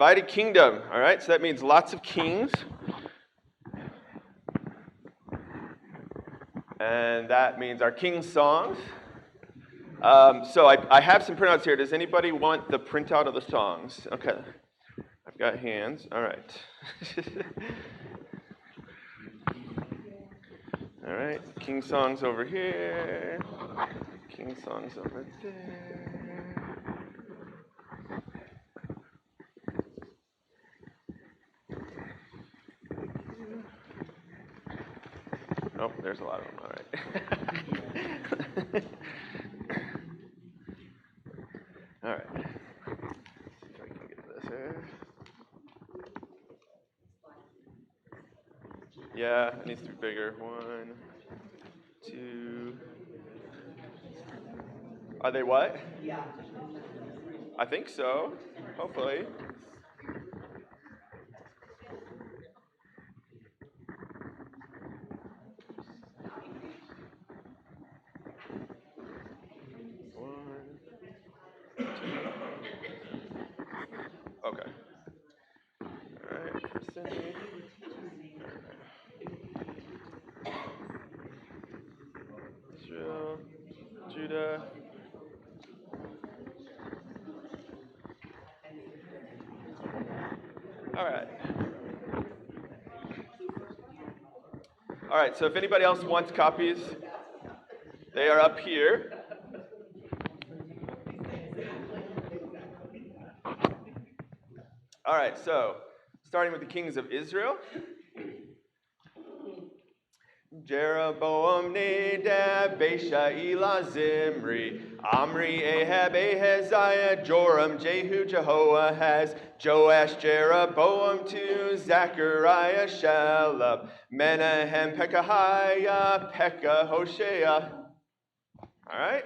Divided kingdom, all right? So that means lots of kings. And that means our king songs. So I have some printouts here. Does anybody want the printout of the songs? Okay. I've got hands. All right. All right. King songs over here. King songs over there. Oh, there's a lot of them. All right. All right. Let's see if I can get this here. Yeah, it needs to be bigger. 1, 2. Are they what? Yeah. I think so. Hopefully. Okay. All right. Israel, Judah. All right. All right. So if anybody else wants copies, they are up here. All right. So starting with the kings of Israel. Jeroboam, Nadab, Baasha, Elah, Zimri, Omri, Ahab, Ahaziah, Joram, Jehu, Jehoahaz, Joash, Jeroboam, 2, Zechariah, Shalab, Menahem, Pekahiah, Pekah, Hoshea. All right?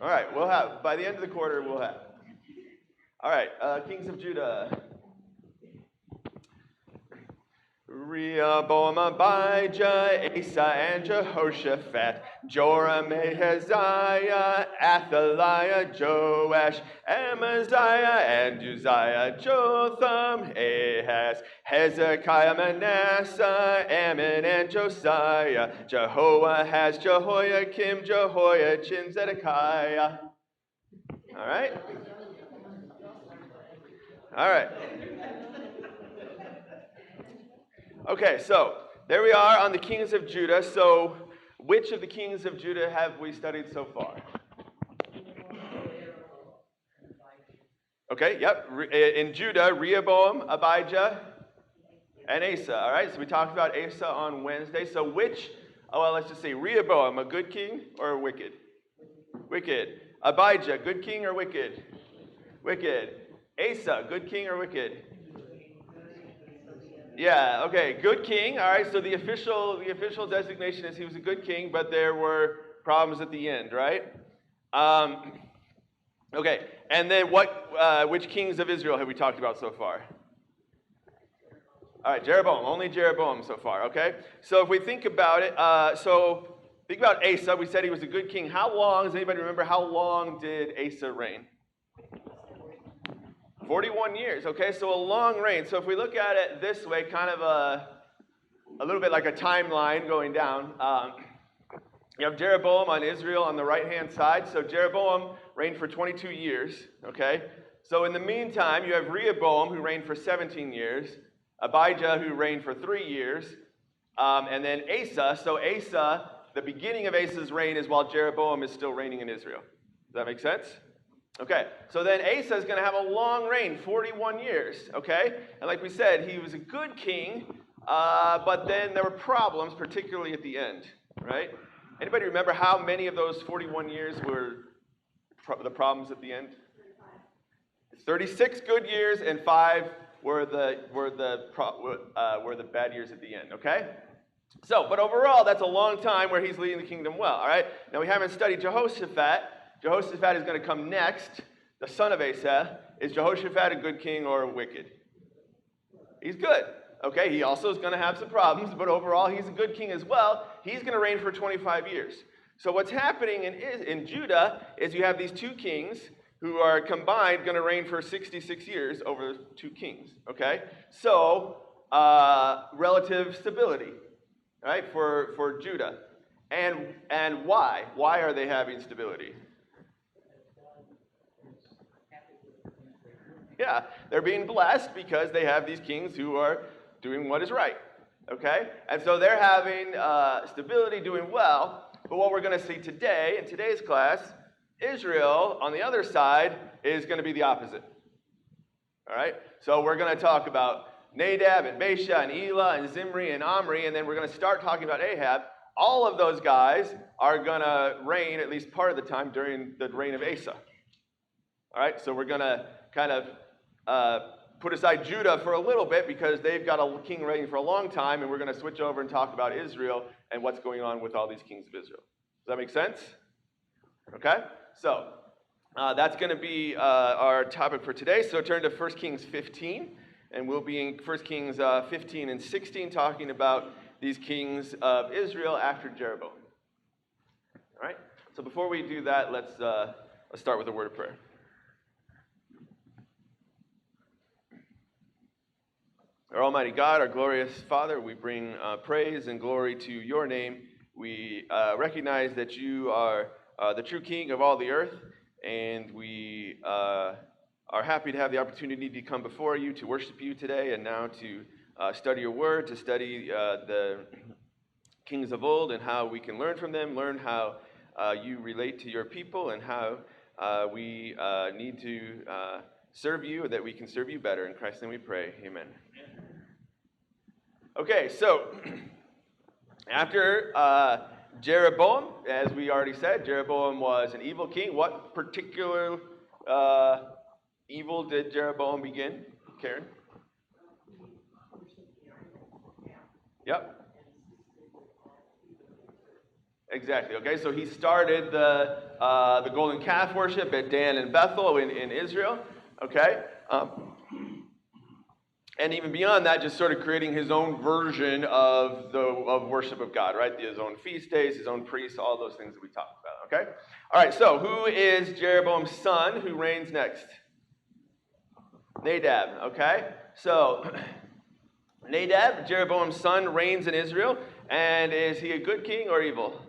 All right, we'll have, by the end of the quarter, we'll have. All right, kings of Judah. Rehoboam, Abijah, Asa, and Jehoshaphat, Joram, Ahaziah, Athaliah, Joash, Amaziah, and Uzziah, Jotham, Ahaz, Hezekiah, Manasseh, Ammon, and Josiah, Jehoahaz, Jehoiakim, Jehoiachin, Zedekiah. All right? All right. Okay, so there we are on the kings of Judah. So which of the kings of Judah have we studied so far? Okay, yep. In Judah, Rehoboam, Abijah, and Asa. All right, so we talked about Asa on Wednesday. So let's just see. Rehoboam, a good king or a wicked? Wicked. Abijah, good king or wicked? Wicked. Asa, good king or wicked? Yeah, okay, good king. All right, so the official designation is he was a good king, but there were problems at the end, right? Okay, and then which kings of Israel have we talked about so far? All right, Jeroboam, only Jeroboam so far, okay? So if we think about it, think about Asa. We said he was a good king. Does anybody remember how long did Asa reign? 41 years, okay, so a long reign. So if we look at it this way, kind of a little bit like a timeline going down, you have Jeroboam on Israel on the right-hand side. So Jeroboam reigned for 22 years, okay? So in the meantime, you have Rehoboam, who reigned for 17 years, Abijah, who reigned for 3 years, and then Asa. So Asa, the beginning of Asa's reign is while Jeroboam is still reigning in Israel. Does that make sense? Okay, so then Asa is going to have a long reign, 41 years, okay? And like we said, he was a good king, but then there were problems, particularly at the end, right? Anybody remember how many of those 41 years were the problems at the end? 36 good years and 5 were the bad years at the end, okay? So, but overall, that's a long time where he's leading the kingdom well, all right? Now, we haven't studied Jehoshaphat. Jehoshaphat is going to come next. The son of Asa. Is Jehoshaphat a good king or wicked? He's good. Okay, he also is going to have some problems, but overall he's a good king as well. He's going to reign for 25 years. So what's happening in Judah is you have these two kings who are combined going to reign for 66 years over 2 kings, okay? So, relative stability, right, for Judah. And why? Why are they having stability? Yeah, they're being blessed because they have these kings who are doing what is right, okay? And so they're having stability, doing well. But what we're going to see today, in today's class, Israel, on the other side, is going to be the opposite. All right? So we're going to talk about Nadab and Baasha and Elah and Zimri and Omri, and then we're going to start talking about Ahab. All of those guys are going to reign, at least part of the time, during the reign of Asa. All right? So we're going to kind of put aside Judah for a little bit because they've got a king reigning for a long time, and we're going to switch over and talk about Israel and what's going on with all these kings of Israel. Does that make sense? Okay? So that's going to be our topic for today. So turn to 1 Kings 15, and we'll be in 1 Kings 15 and 16 talking about these kings of Israel after Jeroboam. All right? So before we do that, let's start with a word of prayer. Our Almighty God, our glorious Father, we bring praise and glory to your name. We recognize that you are the true King of all the earth, and we are happy to have the opportunity to come before you, to worship you today, and now to study your word, to study the kings of old and how we can learn from them, learn how you relate to your people, and how we need to serve you, that we can serve you better. In Christ's name we pray. Amen. Okay, so after Jeroboam, as we already said, Jeroboam was an evil king. What particular evil did Jeroboam begin? Karen? Yep. Exactly. Okay, so he started the golden calf worship at Dan and Bethel in Israel. Okay. And even beyond that, just sort of creating his own version of worship of God, right? His own feast days, his own priests, all those things that we talked about, okay? All right, so who is Jeroboam's son who reigns next? Nadab, okay? So Nadab, Jeroboam's son, reigns in Israel, and is he a good king or evil?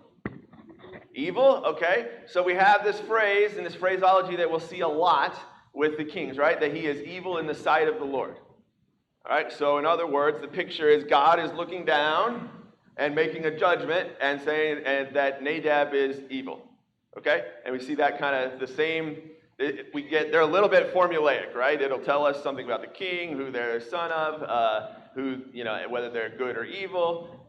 Evil, okay? So we have this phrase and this phraseology that we'll see a lot with the kings, right? That he is evil in the sight of the Lord. All right, so in other words, the picture is God is looking down and making a judgment and saying that Nadab is evil. Okay? And we see that kind of the same, they're a little bit formulaic, right? It'll tell us something about the king, who they're son of, whether they're good or evil.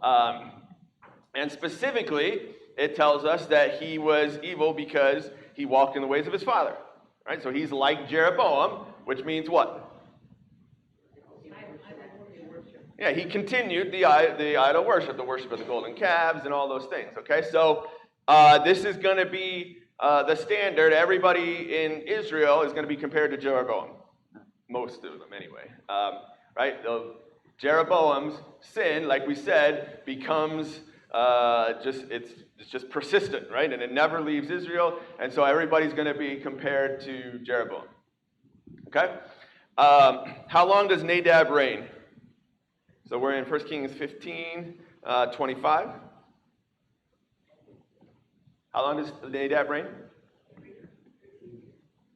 And specifically, it tells us that he was evil because he walked in the ways of his father. Right? So he's like Jeroboam, which means what? Yeah, he continued the idol worship, the worship of the golden calves and all those things, okay? So this is going to be the standard. Everybody in Israel is going to be compared to Jeroboam. Most of them, anyway. Right? Jeroboam's sin, like we said, becomes it's just persistent, right? And it never leaves Israel, and so everybody's going to be compared to Jeroboam. Okay? How long does Nadab reign? So we're in 1 Kings 15, 25. How long does Nadab reign?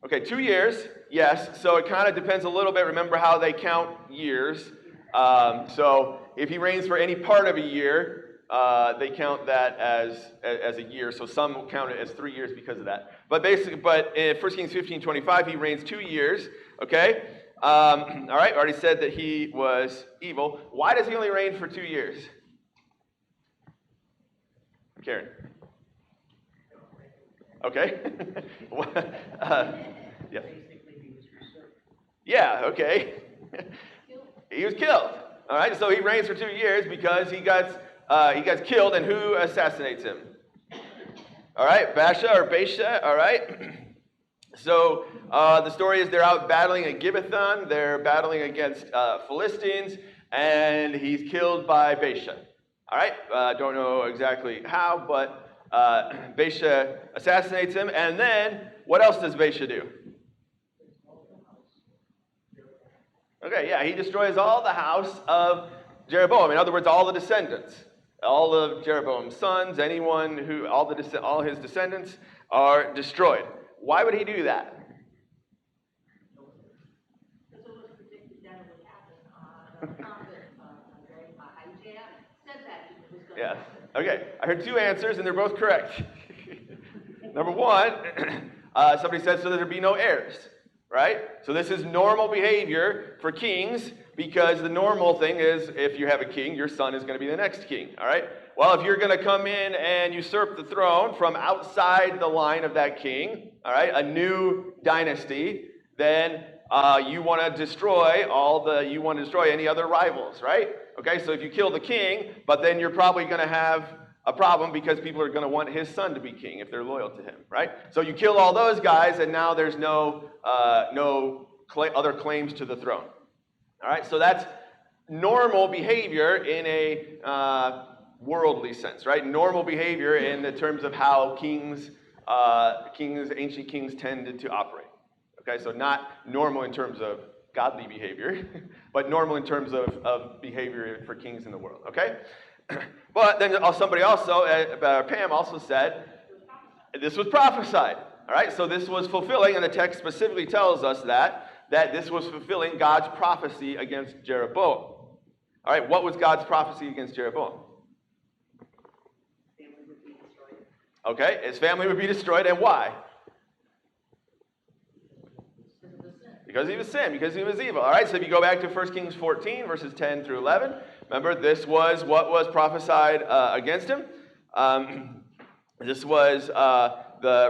Okay, 2 years, yes. So it kind of depends a little bit. Remember how they count years. So if he reigns for any part of a year, they count that as a year. So some count it as 3 years because of that. But in 1 Kings 15, 25, he reigns 2 years. Okay? All right, already said that he was evil. Why does he only reign for 2 years? Karen. Okay. Yeah. Yeah, okay. He was killed. All right, so he reigns for 2 years because he gets killed, and who assassinates him? All right, Baasha, all right? So the story is they're out battling at Gibbethon. They're battling against Philistines, and he's killed by Baasha. All right? Don't know exactly how, but Baasha assassinates him. And then what else does Baasha do? Okay, yeah, he destroys all the house of Jeroboam. In other words, all the descendants. All of Jeroboam's sons, anyone who, all his descendants are destroyed. Why would he do that? Because it was predicted that it would happen. Chap said that it was going to Yes. happen. Okay, I heard two answers, and they're both correct. Number one, somebody said so that there be no heirs, right? So this is normal behavior for kings, because the normal thing is if you have a king, your son is going to be the next king, all right? Well, if you're going to come in and usurp the throne from outside the line of that king, all right, a new dynasty, then you want to destroy any other rivals, right? Okay, so if you kill the king, but then you're probably going to have a problem because people are going to want his son to be king if they're loyal to him, right? So you kill all those guys, and now there's no other claims to the throne. All right, so that's normal behavior in a worldly sense, right? Normal behavior in the terms of how ancient kings tended to operate. Okay, so not normal in terms of godly behavior, but normal in terms of behavior for kings in the world, okay? But then somebody also, Pam also said, this was prophesied, all right? So this was fulfilling, and the text specifically tells us that this was fulfilling God's prophecy against Jeroboam. All right, what was God's prophecy against Jeroboam? Family would be destroyed. Okay, his family would be destroyed, and why? Because he was sin, because he was evil. All right, so if you go back to 1 Kings 14, verses 10 through 11, remember, this was what was prophesied against him. This was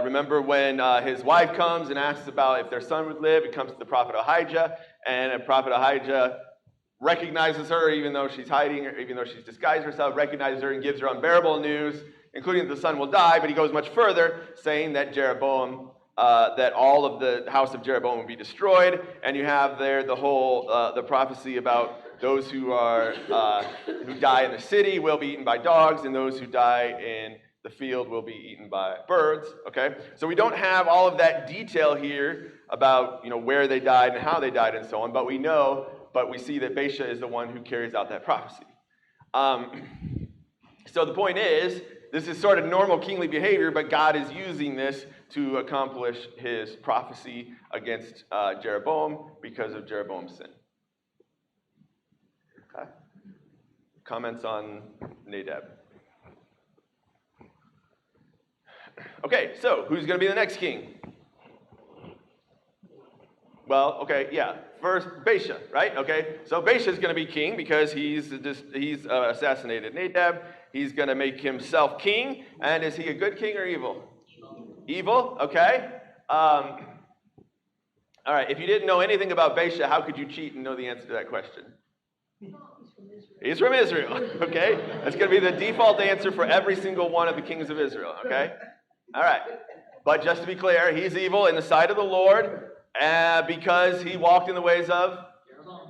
remember when his wife comes and asks about if their son would live. It comes to the prophet Ahijah, and the prophet Ahijah recognizes her, even though she's hiding, or even though she's disguised herself, recognizes her and gives her unbearable news, including that the son will die. But he goes much further, saying that that all of the house of Jeroboam will be destroyed, and you have there the whole the prophecy about those who die in the city will be eaten by dogs, and those who die in the field will be eaten by birds. Okay, so we don't have all of that detail here about where they died and how they died and so on, but we see that Baasha is the one who carries out that prophecy. So the point is, this is sort of normal kingly behavior, but God is using this to accomplish his prophecy against Jeroboam because of Jeroboam's sin. Okay. Comments on Nadab? Okay, so who's going to be the next king? Well, okay, yeah. First, Baasha, right? Okay, so Baasha is going to be king because he's assassinated Nadab. He's going to make himself king. And is he a good king or evil? Evil, okay. All right, if you didn't know anything about Baasha, how could you cheat and know the answer to that question? He's from Israel, okay? That's going to be the default answer for every single one of the kings of Israel, okay? All right, but just to be clear, he's evil in the sight of the Lord because he walked in the ways of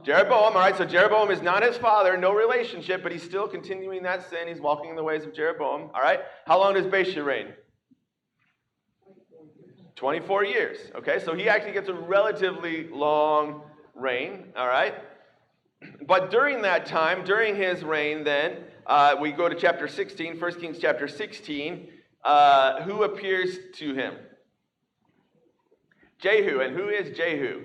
Jeroboam. All right, so Jeroboam is not his father, no relationship, but he's still continuing that sin. He's walking in the ways of Jeroboam, all right? How long does Baasha reign? 24 years, okay? So he actually gets a relatively long reign, all right? But during that time, during his reign then, we go to chapter 16, 1 Kings chapter 16. Who appears to him? Jehu. And who is Jehu?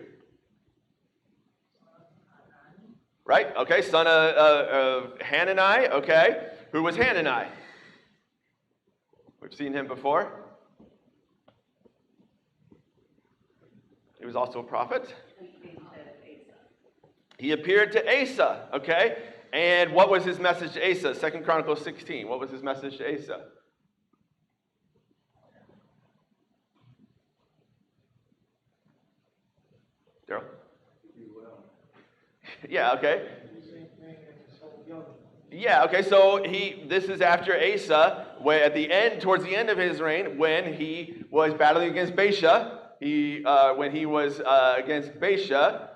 Right? Okay, son of Hanani. Okay. Who was Hanani? We've seen him before. He was also a prophet. He appeared to Asa. Okay. And what was his message to Asa? 2 Chronicles 16. What was his message to Asa? Daryl? Yeah, okay. Yeah, okay, so this is after Asa, where towards the end of his reign, when he was battling against Baasha, when he was against Baasha,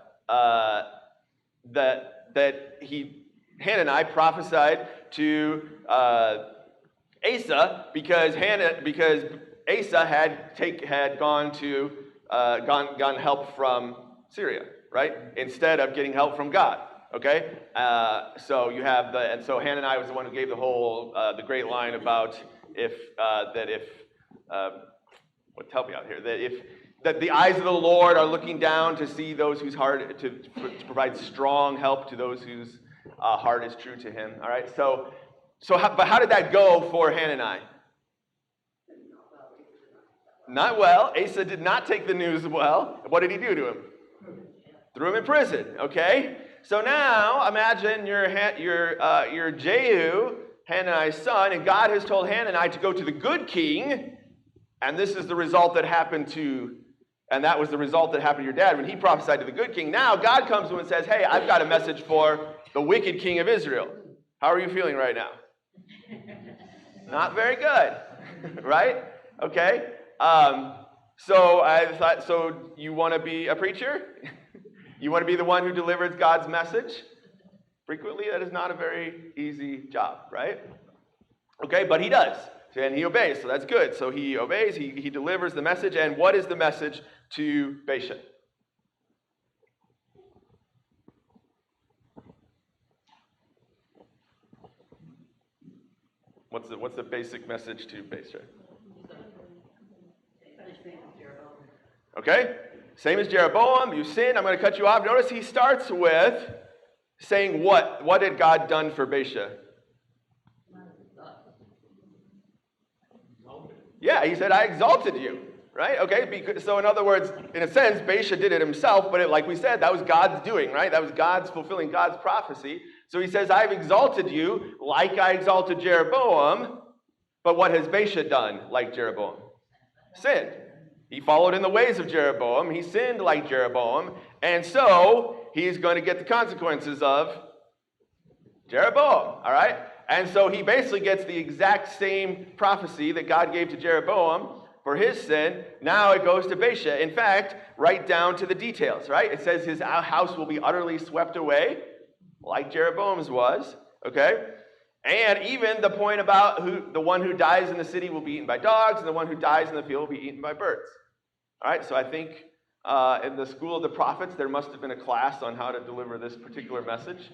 Hanani prophesied to Asa because Asa had gotten help from Syria. right? Instead of getting help from God. Okay? So you have and so Hananiah was the one who gave the great line about help me out here, that the eyes of the Lord are looking down to see those whose heart, to provide strong help to those whose heart is true to him. All right? But how did that go for Hananiah? Not well. Asa did not take the news well. What did he do to him? Threw him in prison. Okay? So now imagine you're Jehu, Hananiah's son, and God has told Hananiah to go to the good king, and this is the result that happened to, and that was the result that happened to your dad when he prophesied to the good king. Now God comes to him and says, hey, I've got a message for the wicked king of Israel. How are you feeling right now? Not very good, right? Okay. So I thought, so you want to be a preacher? You want to be the one who delivers God's message? Frequently, that is not a very easy job, right? Okay, but he does, and he obeys, so that's good. So he obeys, he delivers the message, and what is the message to Baasha? What's the basic message to Baasha? Okay? Same as Jeroboam, you sinned, I'm going to cut you off. Notice he starts with saying what? What had God done for Baasha? Yeah, he said, I exalted you. Right? Okay, so in other words, in a sense, Baasha did it himself, but like we said, that was God's doing, right? That was God's fulfilling God's prophecy. So he says, I've exalted you like I exalted Jeroboam, but what has Baasha done like Jeroboam? Sinned. He followed in the ways of Jeroboam. He sinned like Jeroboam. And so he's going to get the consequences of Jeroboam. All right? And so he basically gets the exact same prophecy that God gave to Jeroboam for his sin. Now it goes to Baasha. In fact, right down to the details, right? It says his house will be utterly swept away, like Jeroboam's was. Okay? And even the point about the one who dies in the city will be eaten by dogs, and the one who dies in the field will be eaten by birds. All right, so I think in the school of the prophets, there must have been a class on how to deliver this particular message.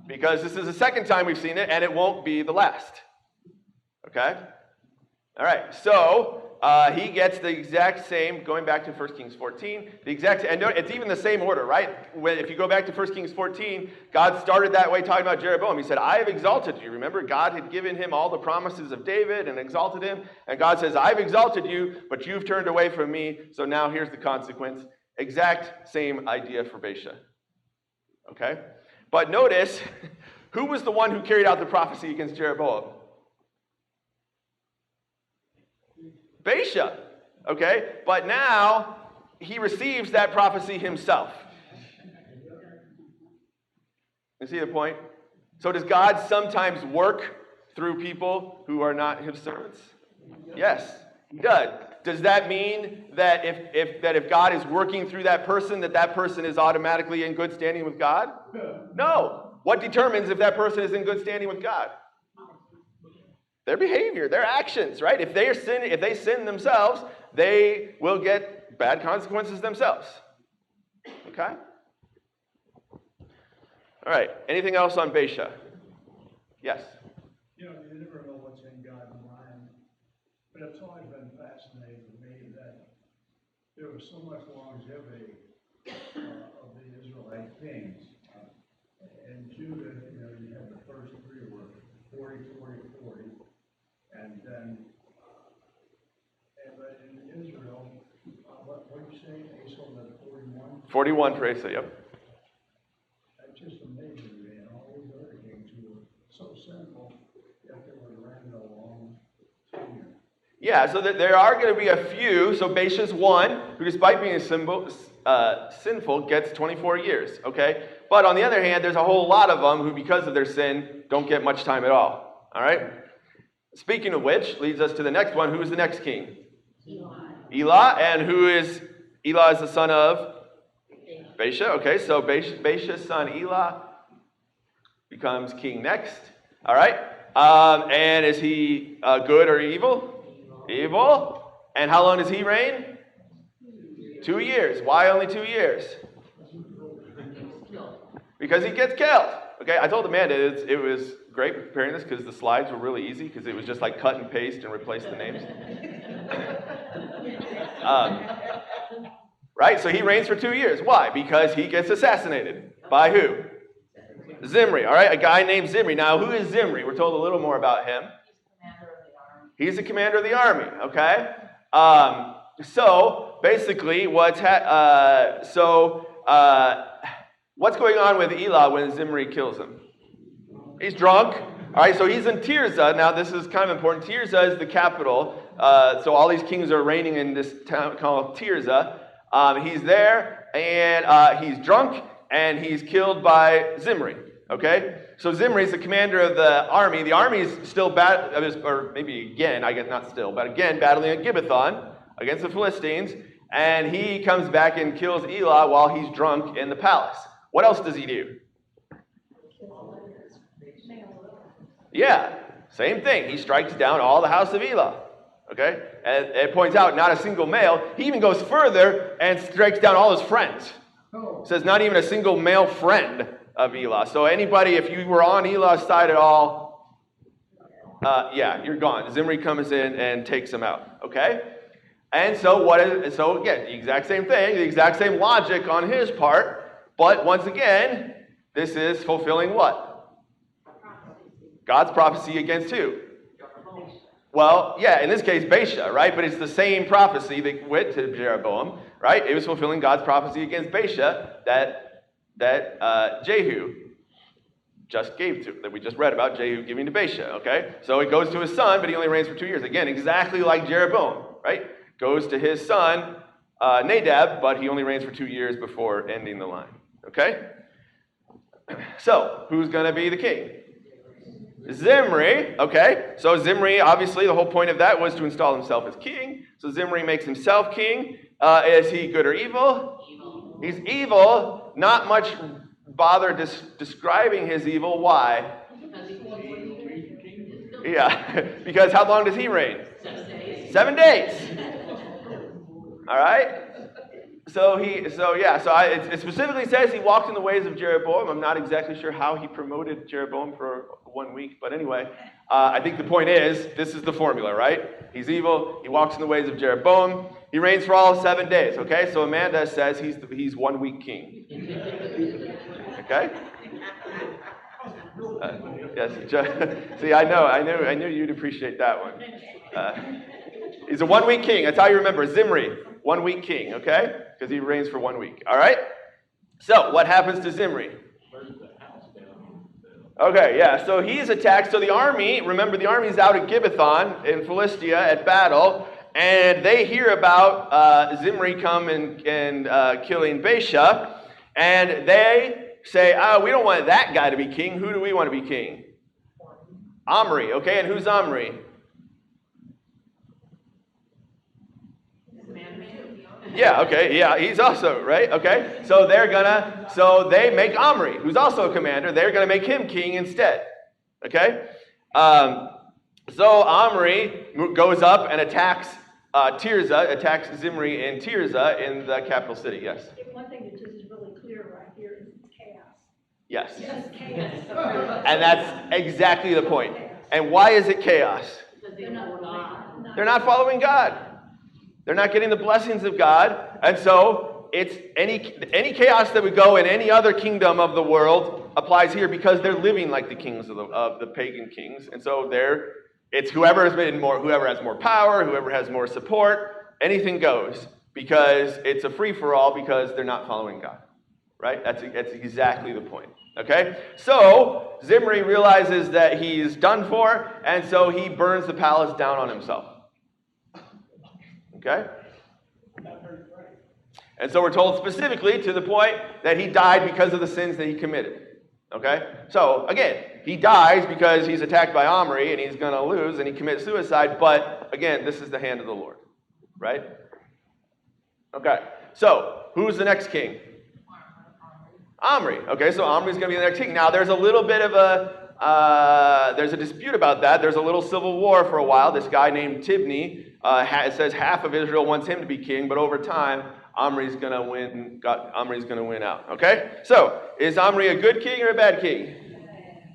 Because this is the second time we've seen it, and it won't be the last. Okay? All right, so he gets the exact same, going back to 1 Kings 14, the exact same, and it's even the same order, right? If you go back to 1 Kings 14, God started that way talking about Jeroboam. He said, I have exalted you. Remember, God had given him all the promises of David and exalted him, and God says, I've exalted you, but you've turned away from me, so now here's the consequence. Exact same idea for Baasha. Okay? But notice, who was the one who carried out the prophecy against Jeroboam? Baasha, okay? But now, he receives that prophecy himself. You see the point? So does God sometimes work through people who are not his servants? Yes, he does. Does that mean that if God is working through that person is automatically in good standing with God? No. What determines if that person is in good standing with God? Their behavior, their actions, right? If they sin themselves, they will get bad consequences themselves. Okay? All right. Anything else on Baasha? Yes. You never know what's in God's mind. But it's always been fascinating to me that there was so much longevity of the Israelite kings. In Judah, you had the first three were 40, 40, 40. And then, but in Israel, what did you say? Asa led 41? 41 for Asa, yep. That's just amazing to me. And all these other kings who were so sinful, yet they were around a long tenure. Yeah, so there are going to be a few. So Baasha's one, who despite being sinful, gets 24 years, okay? But on the other hand, there's a whole lot of them who, because of their sin, don't get much time at all, all right? Speaking of which, leads us to the next one. Who is the next king? Elah. And Elah is the son of Baasha. Okay, so Baasha's son Elah becomes king next. All right. And is he good or evil? Evil. And how long does he reign? 2 years. Why only 2 years? Because he gets killed. Okay, I told Amanda it was great preparing this because the slides were really easy because it was just like cut and paste and replace the names. Right, so he reigns for 2 years. Why? Because he gets assassinated. By who? Zimri, all right, a guy named Zimri. Now, who is Zimri? We're told a little more about him. He's the commander of the army, okay? So, basically, what's going on with Elah when Zimri kills him? He's drunk. All right, so he's in Tirzah. Now, this is kind of important. Tirzah is the capital. So all these kings are reigning in this town called Tirzah. He's there, and he's drunk, and he's killed by Zimri. Okay? So Zimri's the commander of the army. The army is still or maybe again, I guess not still, but again, battling at Gibbethon against the Philistines. And he comes back and kills Elah while he's drunk in the palace. What else does he do? Yeah, same thing. He strikes down all the house of Elah. Okay? And it points out not a single male. He even goes further and strikes down all his friends. Says not even a single male friend of Elah. So anybody, if you were on Elah's side at all, yeah, you're gone. Zimri comes in and takes him out. Okay? And so again, the exact same thing, the exact same logic on his part. But once again, this is fulfilling what? God's prophecy against who? Well, yeah, in this case, Baasha, right? But it's the same prophecy that went to Jeroboam, right? It was fulfilling God's prophecy against Baasha that Jehu just gave to, that we just read about Jehu giving to Baasha, okay? So it goes to his son, but he only reigns for 2 years. Again, exactly like Jeroboam, right? Goes to his son, Nadab, but he only reigns for 2 years before ending the line, okay? So, who's going to be the king? Zimri, okay? So Zimri, obviously, the whole point of that was to install himself as king. So Zimri makes himself king. Is he good or evil? Evil. He's evil. Not much bother describing his evil. Why? Yeah, because how long does he reign? 7 days. 7 days. All right? It specifically says he walked in the ways of Jeroboam. I'm not exactly sure how he promoted Jeroboam for 1 week, but anyway, I think the point is, this is the formula, right? He's evil, he walks in the ways of Jeroboam, he reigns for all 7 days, okay? So Amanda says he's 1 week king. Okay? Yes, see, I knew you'd appreciate that one. He's a 1 week king, that's how you remember, Zimri, 1 week king, okay? Because he reigns for 1 week, all right? So, what happens to Zimri? Okay, yeah, so he's attacked. So the army, remember the army's out at Gibbethon in Philistia at battle, and they hear about Zimri come and killing Baasha, and they say, we don't want that guy to be king. Who do we want to be king? Omri, okay, and who's Omri? Yeah, okay, yeah, he's also, right? Okay, so they make Omri, who's also a commander, they're going to make him king instead. Okay? So Omri goes up and attacks Tirzah, attacks Zimri in Tirzah in the capital city, yes? One thing that just is really clear right here is chaos. Yes. Just chaos. And that's exactly the point. And why is it chaos? They're not They're not following God. They're not getting the blessings of God. And so it's any chaos that would go in any other kingdom of the world applies here because they're living like the kings of the pagan kings. And so it's whoever has more power, whoever has more support, anything goes because it's a free-for-all because they're not following God. Right? That's exactly the point. Okay? So Zimri realizes that he's done for, and so he burns the palace down on himself. Okay? And so we're told specifically to the point that he died because of the sins that he committed. Okay? So, again, he dies because he's attacked by Omri and he's going to lose and he commits suicide, but again, this is the hand of the Lord. Right? Okay. So, who's the next king? Omri. Okay, so Omri's going to be the next king. Now, there's a little bit of there's a dispute about that. There's a little civil war for a while. This guy named Tibni, it says half of Israel wants him to be king, but over time, Omri's gonna win out. Okay? So, is Omri a good king or a bad king?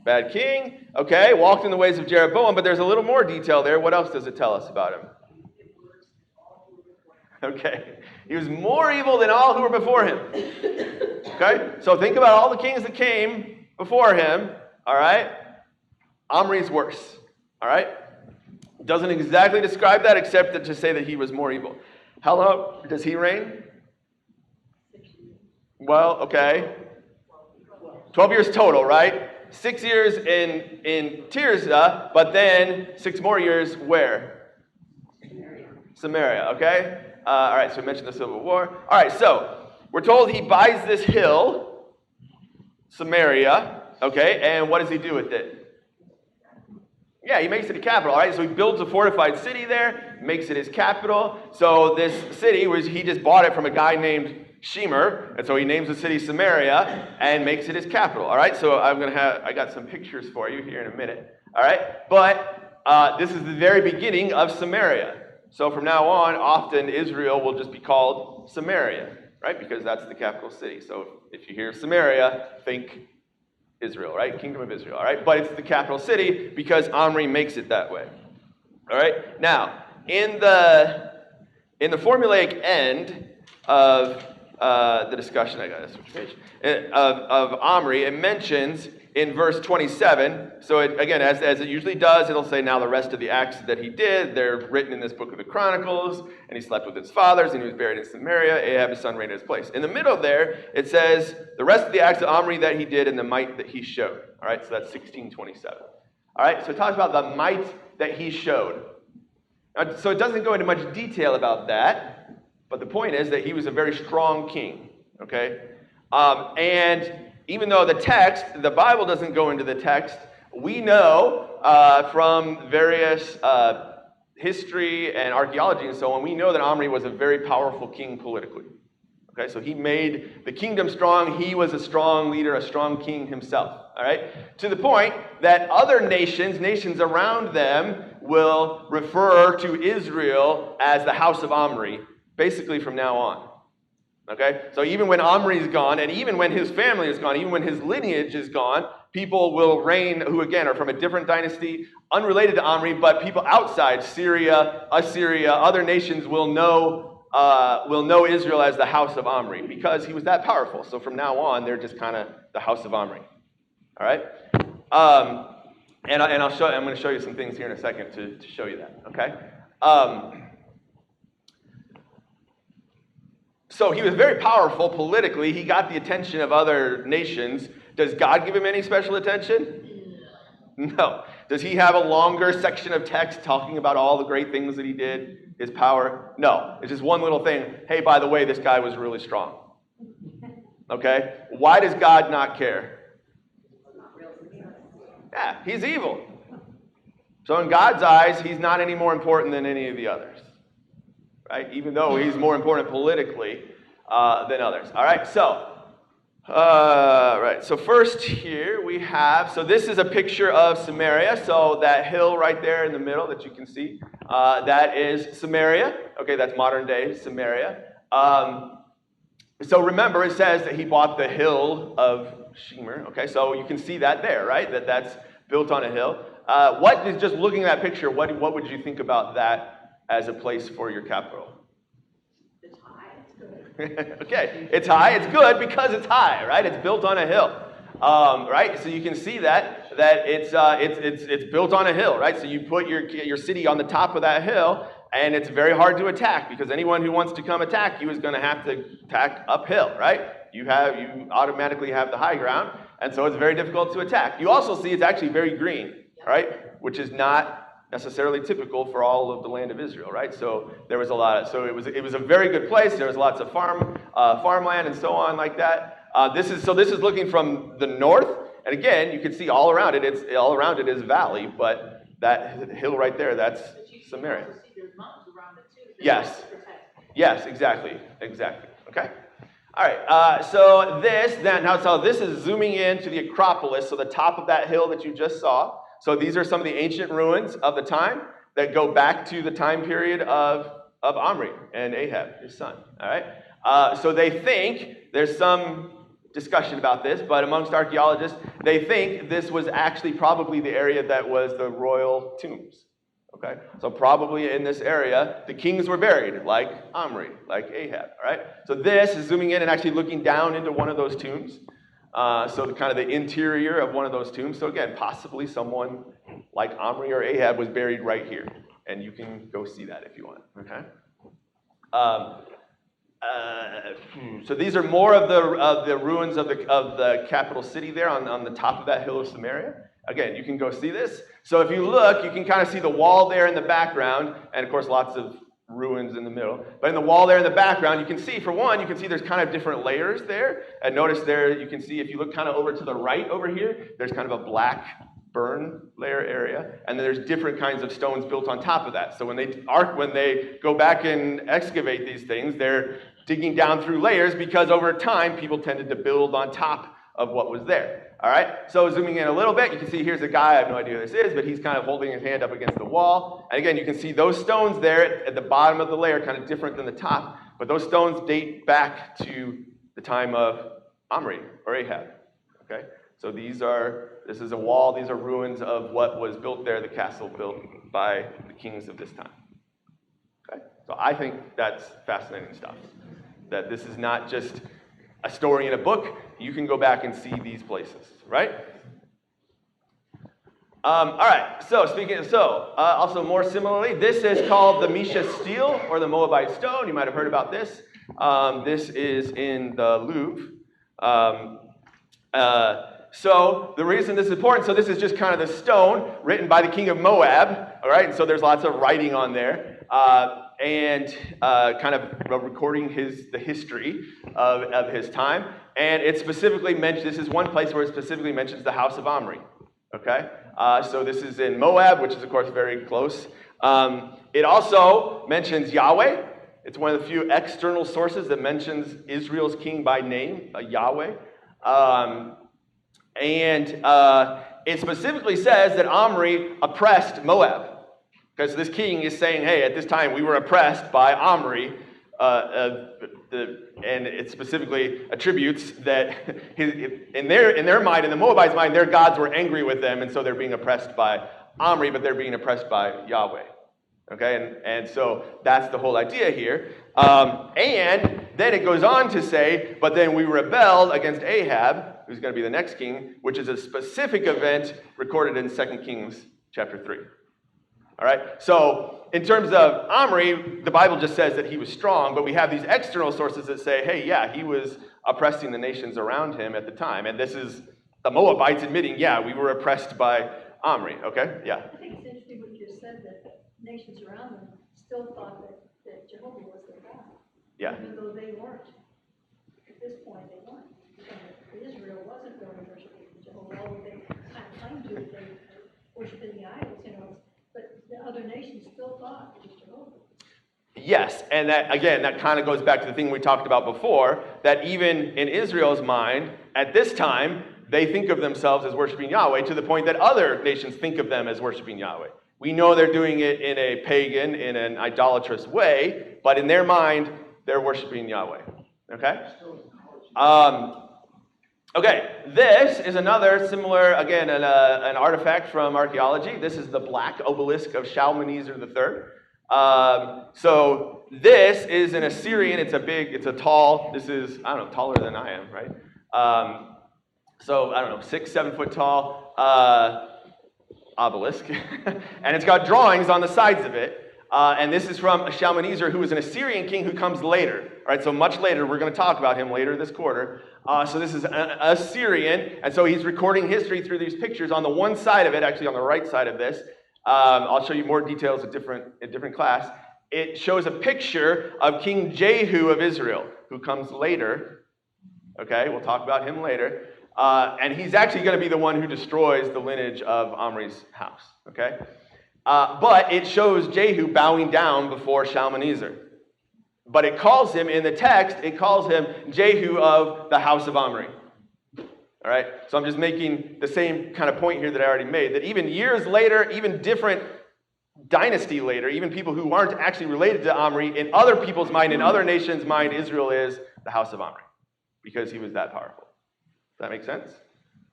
Bad king. Okay, walked in the ways of Jeroboam, but there's a little more detail there. What else does it tell us about him? Okay. He was more evil than all who were before him. Okay? So think about all the kings that came before him. All right? Omri's worse. All right? Doesn't exactly describe that except to say that he was more evil. How long does he reign? Well, okay. 12 years total, right? 6 years in Tirzah, but then 6 more years where? Samaria, okay? All right, so we mentioned the Civil War. All right, so we're told he buys this hill, Samaria, okay, and what does he do with it? Yeah, he makes it a capital, all right? So he builds a fortified city there, makes it his capital. So this city, he just bought it from a guy named Shemer, and so he names the city Samaria and makes it his capital, all right? So I got some pictures for you here in a minute, all right? But this is the very beginning of Samaria. So from now on, often Israel will just be called Samaria, right? Because that's the capital city. So if you hear Samaria, think Israel, right? Kingdom of Israel, all right? But it's the capital city because Omri makes it that way, all right? Now, in the formulaic end of the discussion, I got to switch page, of Omri, it mentions in verse 27, so again, as it usually does, it'll say, now the rest of the acts that he did, they're written in this book of the Chronicles, and he slept with his fathers, and he was buried in Samaria, Ahab his son reigned in his place. In the middle there, it says, the rest of the acts of Omri that he did and the might that he showed. All right, so that's 1627. All right, so it talks about the might that he showed. Now, so it doesn't go into much detail about that, but the point is that he was a very strong king, okay? And even though the Bible doesn't go into the text, we know from various history and archaeology and so on, we know that Omri was a very powerful king politically. Okay, so he made the kingdom strong. He was a strong leader, a strong king himself. All right, to the point that other nations around them, will refer to Israel as the house of Omri, basically from now on. Okay, so even when Omri's gone, and even when his family is gone, even when his lineage is gone, people will reign who, again, are from a different dynasty, unrelated to Omri, but people outside Syria, Assyria, other nations will know Israel as the house of Omri because he was that powerful. So from now on, they're just kind of the house of Omri. All right, and I'm going to show you some things here in a second to show you that. Okay. So he was very powerful politically. He got the attention of other nations. Does God give him any special attention? No. Does he have a longer section of text talking about all the great things that he did, his power? No. It's just one little thing. Hey, by the way, this guy was really strong. Okay? Why does God not care? Yeah, he's evil. So in God's eyes, he's not any more important than any of the others. Right? Even though he's more important politically than others. All right, so first here we have, so this is a picture of Samaria. So that hill right there in the middle that you can see, that is Samaria. Okay, that's modern day Samaria. So remember, it says that he bought the hill of Shemer. Okay, so you can see that there, right? That's built on a hill. What is, just looking at that picture, what would you think about that as a place for your capital? It's high, it's good. Okay, it's high, it's good because it's high, right? It's built on a hill, right? So you can see that it's built on a hill, right? So you put your city on the top of that hill, and it's very hard to attack because anyone who wants to come attack you is going to have to attack uphill, right? You automatically have the high ground, and so it's very difficult to attack. You also see it's actually very green, right? Which is not necessarily typical for all of the land of Israel, right? So there was it was a very good place. There was lots of farmland and so on like that. This is looking from the north, and again, you can see all around it. All around it is valley, but that hill right there, that's Samaria. But you see there's mountains around it too. Yes. Yes, exactly. Okay. All right. So this is zooming in to the Acropolis, so the top of that hill that you just saw. So these are some of the ancient ruins of the time that go back to the time period of Omri and Ahab, his son. All right. So they think, there's some discussion about this, but amongst archaeologists, they think this was actually probably the area that was the royal tombs. Okay, so probably in this area, the kings were buried, like Omri, like Ahab, all right? So this is zooming in and actually looking down into one of those tombs. So kind of the interior of one of those tombs. So again, possibly someone like Omri or Ahab was buried right here. And you can go see that if you want, okay? So these are more of the ruins of the capital city there on the top of that hill of Samaria. Again, you can go see this. So if you look, you can kind of see the wall there in the background, and of course lots of ruins in the middle. But in the wall there in the background, you can see, for one, you can see there's kind of different layers there. And notice there, you can see if you look kind of over to the right over here, there's kind of a black burn layer area, and then there's different kinds of stones built on top of that. So when they go back and excavate these things, they're digging down through layers because over time people tended to build on top of what was there. All right, so zooming in a little bit, you can see here's a guy, I have no idea who this is, but he's kind of holding his hand up against the wall. And again, you can see those stones there at the bottom of the layer, kind of different than the top, but those stones date back to the time of Omri or Ahab. Okay, so this is a wall, these are ruins of what was built there, the castle built by the kings of this time. Okay, so I think that's fascinating stuff. That this is not just a story in a book, you can go back and see these places, right? All right, so also more similarly, this is called the Mesha stele, or the Moabite stone. You might have heard about this. This is in the Louvre. So the reason this is important, so this is just kind of the stone written by the king of Moab, all right? And so there's lots of writing on there. And kind of recording the history of his time. And it specifically mentions, this is one place where it specifically mentions the house of Omri. Okay? So this is in Moab, which is, of course, very close. It also mentions Yahweh. It's one of the few external sources that mentions Israel's king by name, Yahweh. And it specifically says that Omri oppressed Moab. Because this king is saying, hey, at this time we were oppressed by Omri, and it specifically attributes that in their mind, in the Moabites' mind, their gods were angry with them, and so they're being oppressed by Omri, but they're being oppressed by Yahweh. Okay, and so that's the whole idea here. And then it goes on to say, but then we rebelled against Ahab, who's going to be the next king, which is a specific event recorded in 2 Kings chapter 3. All right, so in terms of Omri, the Bible just says that he was strong, but we have these external sources that say, hey, yeah, he was oppressing the nations around him at the time. And this is the Moabites admitting, yeah, we were oppressed by Omri. Okay, yeah. I think it's interesting what you said, that the nations around them still thought that Jehovah was their God. Yeah. Even though they weren't. At this point, they weren't. And Israel wasn't really worshiping Jehovah, although they kind of claimed to, they were worshiping the idols, but the other nations still thought it was Jehovah. Yes, and that kind of goes back to the thing we talked about before, that even in Israel's mind, at this time, they think of themselves as worshiping Yahweh to the point that other nations think of them as worshiping Yahweh. We know they're doing it in a pagan, in an idolatrous way, but in their mind, they're worshiping Yahweh. Okay? Okay, this is another similar, again, an artifact from archaeology. This is the black obelisk of Shalmaneser III. So this is an Assyrian. It's a tall, this is, I don't know, taller than I am, right? So, I don't know, 6-7 foot tall obelisk. And it's got drawings on the sides of it. And this is from Shalmaneser, who was an Assyrian king who comes later. All right, so much later. We're going to talk about him later this quarter. So this is an Assyrian, and so he's recording history through these pictures. On the one side of it, actually on the right side of this, I'll show you more details in different class. It shows a picture of King Jehu of Israel, who comes later. Okay, we'll talk about him later. And he's actually going to be the one who destroys the lineage of Omri's house. Okay? But it shows Jehu bowing down before Shalmaneser. But it calls him, in the text, it calls him Jehu of the house of Omri. All right? So I'm just making the same kind of point here that I already made, that even years later, even different dynasty later, even people who aren't actually related to Omri, in other people's mind, in other nations' mind, Israel is the house of Omri, because he was that powerful. Does that make sense?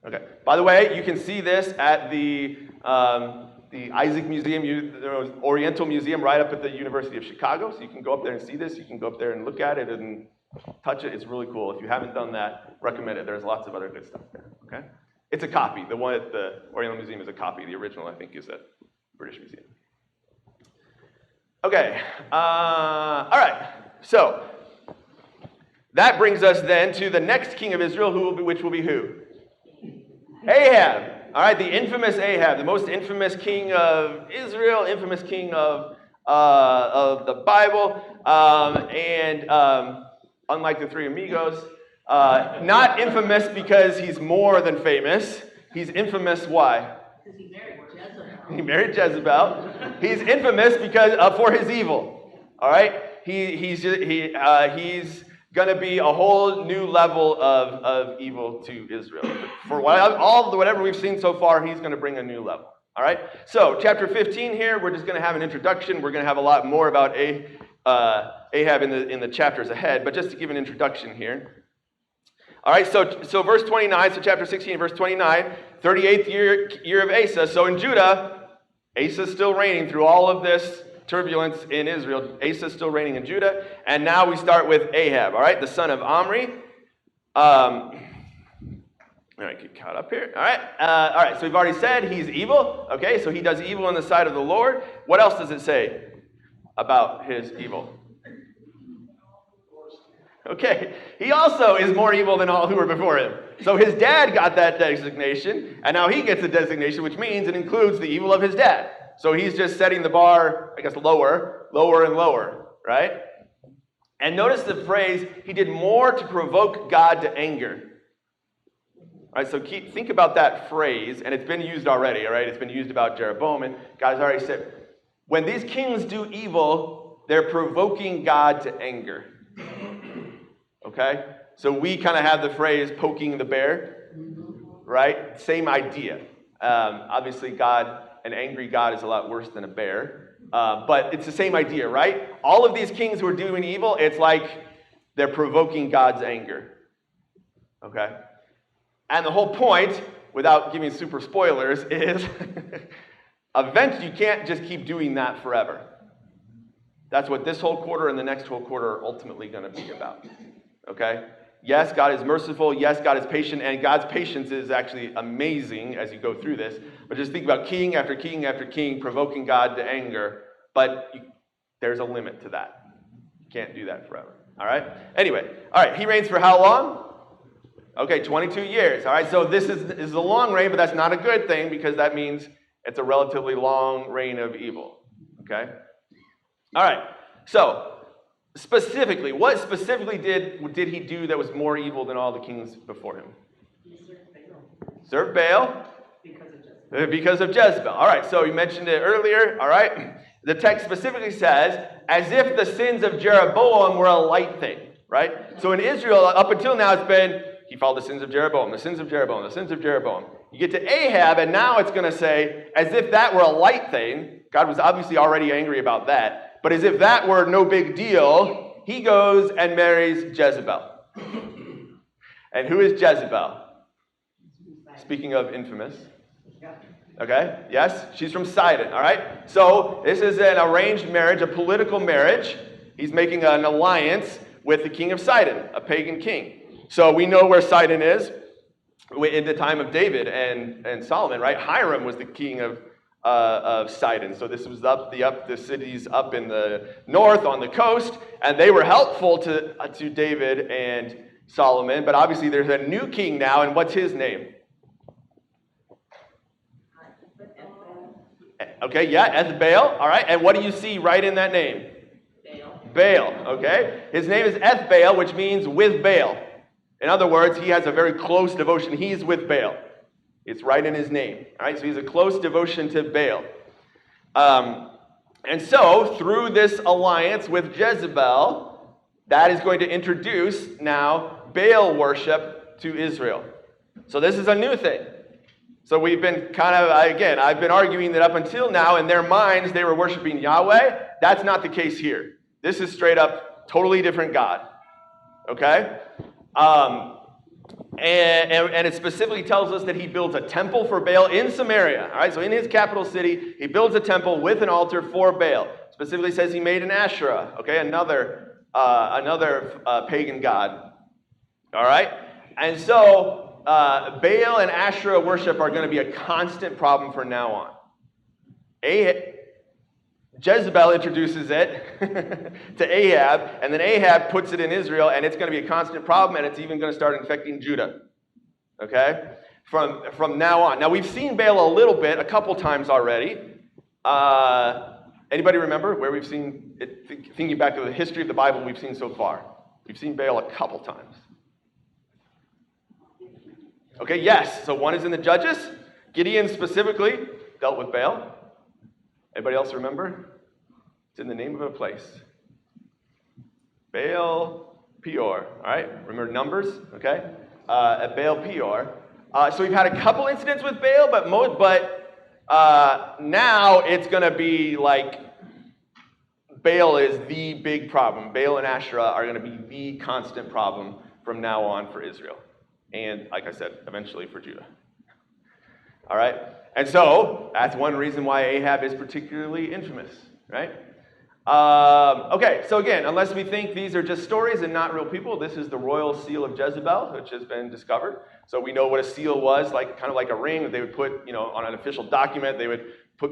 Okay. By the way, you can see this at the Isaac Museum, the Oriental Museum, right up at the University of Chicago. So you can go up there and see this. You can go up there and look at it and touch it. It's really cool. If you haven't done that, recommend it. There's lots of other good stuff there. Okay. It's a copy. The one at the Oriental Museum is a copy. The original, I think, is at British Museum. Okay. All right. So that brings us then to the next king of Israel, which will be who? Ahab. All right, the infamous Ahab, the most infamous king of Israel, infamous king of the Bible, and unlike the three amigos, not infamous because he's more than famous. He's infamous. Why? Because he married Jezebel. He married Jezebel. He's infamous because for his evil. All right, he's going to be a whole new level of evil to Israel. For whatever we've seen so far, he's going to bring a new level. All right? So, chapter 15 here, we're just going to have an introduction. We're going to have a lot more about Ahab in the chapters ahead, but just to give an introduction here. All right, so verse 29, so chapter 16, verse 29, 38th year of Asa. So in Judah, Asa's still reigning through all of this turbulence in Israel. Asa's still reigning in Judah. And now we start with Ahab, all right, the son of Omri. All right, get caught up here. All right, so we've already said he's evil. Okay, so he does evil on the side of the Lord. What else does it say about his evil? Okay, he also is more evil than all who were before him. So his dad got that designation, and now he gets a designation, which means it includes the evil of his dad. So he's just setting the bar, I guess, lower and lower, right? And notice the phrase, he did more to provoke God to anger. All right, so think about that phrase, and it's been used already, all right? It's been used about Jeroboam, and God has already said, when these kings do evil, they're provoking God to anger. Okay? So we kind of have the phrase poking the bear, right? Same idea. Obviously, an angry God is a lot worse than a bear. But it's the same idea, right? All of these kings who are doing evil, it's like they're provoking God's anger. Okay? And the whole point, without giving super spoilers, is eventually you can't just keep doing that forever. That's what this whole quarter and the next whole quarter are ultimately going to be about. Okay? Yes, God is merciful. Yes, God is patient. And God's patience is actually amazing as you go through this. But just think about king after king after king provoking God to anger. But there's a limit to that. You can't do that forever. All right? Anyway. All right. He reigns for how long? Okay, 22 years. All right. So this is a long reign, but that's not a good thing because that means it's a relatively long reign of evil. Okay? All right. So, specifically, what specifically did he do that was more evil than all the kings before him? He served Baal. Served Baal? Because of Jezebel. Because of Jezebel. All right, so you mentioned it earlier. All right. The text specifically says, as if the sins of Jeroboam were a light thing. Right? So in Israel, up until now, it's been, he followed the sins of Jeroboam, the sins of Jeroboam, the sins of Jeroboam. You get to Ahab, and now it's going to say, as if that were a light thing. God was obviously already angry about that. But as if that were no big deal, he goes and marries Jezebel. And who is Jezebel? Speaking of infamous. Okay, yes, she's from Sidon, all right? So this is an arranged marriage, a political marriage. He's making an alliance with the king of Sidon, a pagan king. So we know where Sidon is in the time of David and Solomon, right? Hiram was the king of Sidon. So this was the cities up in the north on the coast, and they were helpful to David and Solomon. But obviously there's a new king now, and what's his name? Okay, yeah, Ethbaal. All right, and what do you see right in that name? Baal. Okay, his name is Ethbaal, which means with Baal. In other words, he has a very close devotion. He's with Baal. It's right in his name. All right, so he's a close devotion to Baal. And so, through this alliance with Jezebel, that is going to introduce now Baal worship to Israel. So this is a new thing. So we've been I've been arguing that up until now, in their minds, they were worshiping Yahweh. That's not the case here. This is straight up, totally different God. Okay? And it specifically tells us that he builds a temple for Baal in Samaria. All right, so in his capital city, he builds a temple with an altar for Baal. Specifically says he made an Asherah, okay, another pagan god. All right, and so Baal and Asherah worship are going to be a constant problem from now on. Jezebel introduces it to Ahab, and then Ahab puts it in Israel, and it's going to be a constant problem, and it's even going to start infecting Judah. Okay? From now on. Now, we've seen Baal a little bit, a couple times already. Anybody remember where we've seen it? Thinking back to the history of the Bible we've seen so far. We've seen Baal a couple times. Okay, yes. So one is in the Judges. Gideon specifically dealt with Baal. Anybody else remember? It's in the name of a place. Baal Peor. All right? Remember Numbers? Okay? At Baal Peor. So we've had a couple incidents with Baal, but now it's going to be like Baal is the big problem. Baal and Asherah are going to be the constant problem from now on for Israel. And, like I said, eventually for Judah. All right? And so, that's one reason why Ahab is particularly infamous, right? Okay, so again, unless we think these are just stories and not real people, this is the royal seal of Jezebel, which has been discovered. So we know what a seal was, kind of like a ring that they would put, on an official document. They would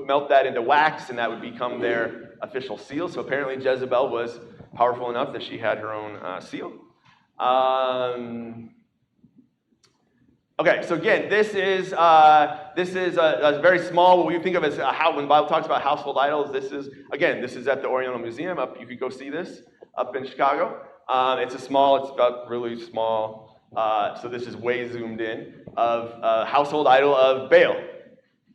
melt that into wax, and that would become their official seal. So apparently Jezebel was powerful enough that she had her own seal. Okay, so again, this is a very small, what we think of as when the Bible talks about household idols. This is at the Oriental Museum. You could go see this up in Chicago. It's about really small. So this is way zoomed in of a household idol of Baal.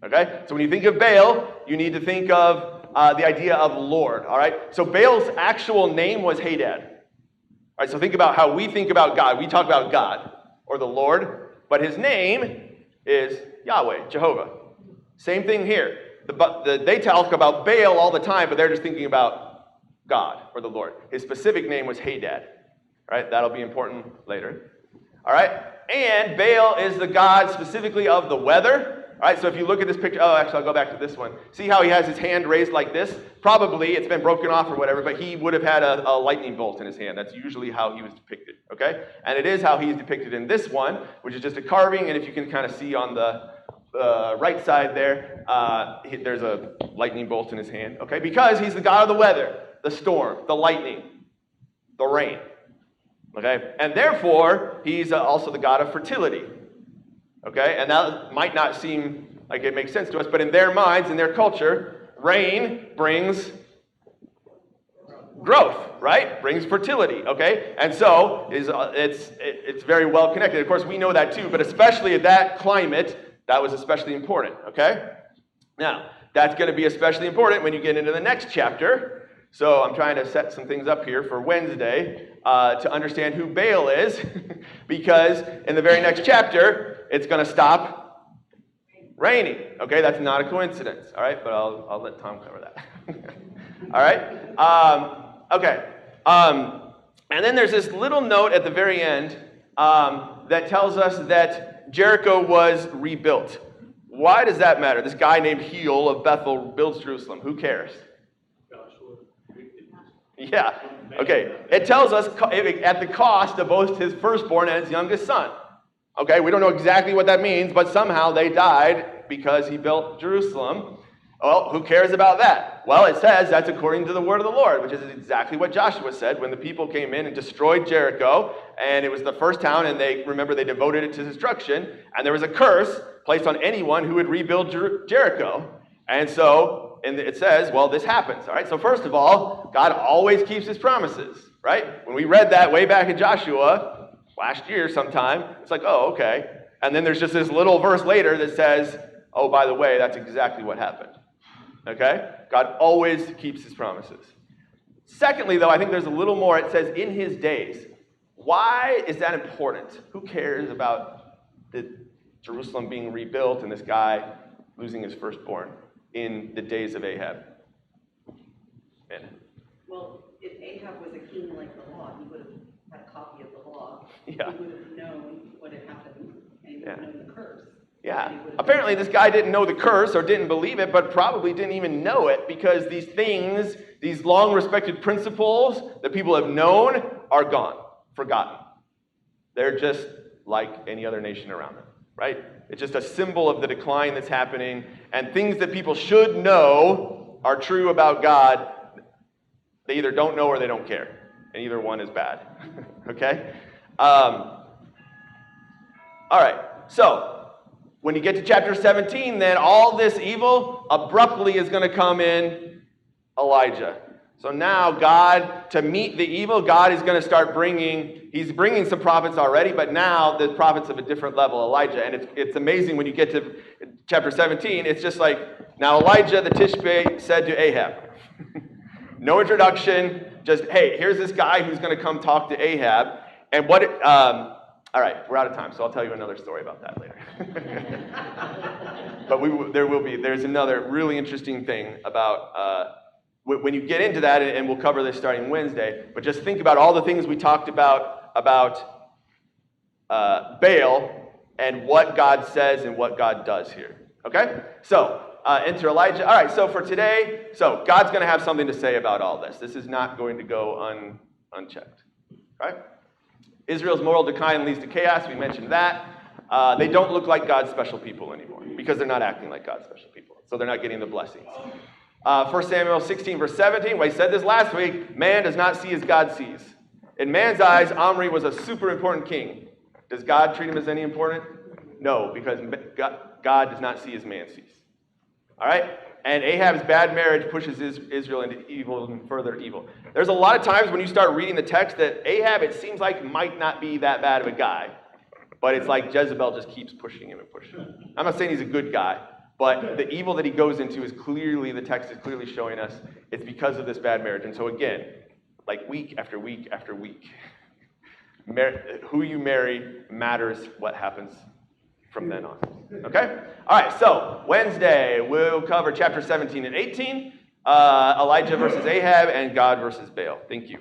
Okay, so when you think of Baal, you need to think of the idea of Lord. All right, so Baal's actual name was Hadad. All right, so think about how we think about God. We talk about God or the Lord. But his name is Yahweh, Jehovah. Same thing here. They talk about Baal all the time, but they're just thinking about God or the Lord. His specific name was Hadad. All right, that'll be important later. All right, and Baal is the god specifically of the weather. All right, so if you look at this picture, actually, I'll go back to this one. See how he has his hand raised like this? Probably it's been broken off or whatever, but he would have had a lightning bolt in his hand. That's usually how he was depicted, okay? And it is how he's depicted in this one, which is just a carving, and if you can kind of see on the right side there, there's a lightning bolt in his hand, okay? Because he's the god of the weather, the storm, the lightning, the rain, okay? And therefore, he's also the god of fertility. Okay, and that might not seem like it makes sense to us, but in their minds, in their culture, rain brings growth, right? Brings fertility, okay? And so it's very well connected. Of course, we know that too, but especially at that climate, that was especially important, okay? Now, that's going to be especially important when you get into the next chapter. So I'm trying to set some things up here for Wednesday to understand who Baal is, because in the very next chapter, it's going to stop raining. Okay, that's not a coincidence. All right, but I'll let Tom cover that. All right. Okay. And then there's this little note at the very end that tells us that Jericho was rebuilt. Why does that matter? This guy named Heel of Bethel builds Jerusalem. Who cares? Yeah. Okay. It tells us at the cost of both his firstborn and his youngest son. Okay, we don't know exactly what that means, but somehow they died because he built Jerusalem. Well, who cares about that? Well, it says that's according to the word of the Lord, which is exactly what Joshua said when the people came in and destroyed Jericho, and it was the first town, and they devoted it to destruction, and there was a curse placed on anyone who would rebuild Jericho. And so, it says, well, this happens, all right? So first of all, God always keeps his promises, right? When we read that way back in Joshua, last year sometime, it's like, oh, okay. And then there's just this little verse later that says, oh, by the way, that's exactly what happened. Okay? God always keeps his promises. Secondly, though, I think there's a little more. It says, in his days. Why is that important? Who cares about the Jerusalem being rebuilt and this guy losing his firstborn in the days of Ahab. Man. Well, if Ahab was a king like the law, he would have had a copy of the law. Yeah. He would have known what had happened, and he would have known the curse. Yeah. Apparently this guy didn't know the curse or didn't believe it, but probably didn't even know it because these things, these long respected principles that people have known are gone, forgotten. They're just like any other nation around them, right? It's just a symbol of the decline that's happening, and things that people should know are true about God. They either don't know or they don't care, and either one is bad. Okay? All right, so when you get to chapter 17, then all this evil abruptly is going to come in Elijah. So now God, to meet the evil, God is going to start he's bringing some prophets already, but now the prophets of a different level, Elijah. And it's amazing when you get to chapter 17, it's just like, now Elijah the Tishbe said to Ahab. No introduction, just, hey, here's this guy who's going to come talk to Ahab. And all right, we're out of time, so I'll tell you another story about that later. But there's another really interesting thing about when you get into that, and we'll cover this starting Wednesday, but just think about all the things we talked about Baal and what God says and what God does here. Okay? So, enter Elijah. All right, so for today, God's going to have something to say about all this. This is not going to go unchecked. Right? Israel's moral decline leads to chaos. We mentioned that. They don't look like God's special people anymore because they're not acting like God's special people. So they're not getting the blessings. 1 Samuel 16, verse 17, we said this last week, man does not see as God sees. In man's eyes, Omri was a super important king. Does God treat him as any important? No, because God does not see as man sees. All right? And Ahab's bad marriage pushes Israel into evil and further evil. There's a lot of times when you start reading the text that Ahab, it seems like, might not be that bad of a guy. But it's like Jezebel just keeps pushing him and pushing him. I'm not saying he's a good guy, but the evil that he goes into is clearly, the text is clearly showing us, it's because of this bad marriage. And so again, like week after week after week, who you marry matters what happens from then on. Okay? All right, so Wednesday, we'll cover chapter 17 and 18, Elijah versus Ahab, and God versus Baal. Thank you.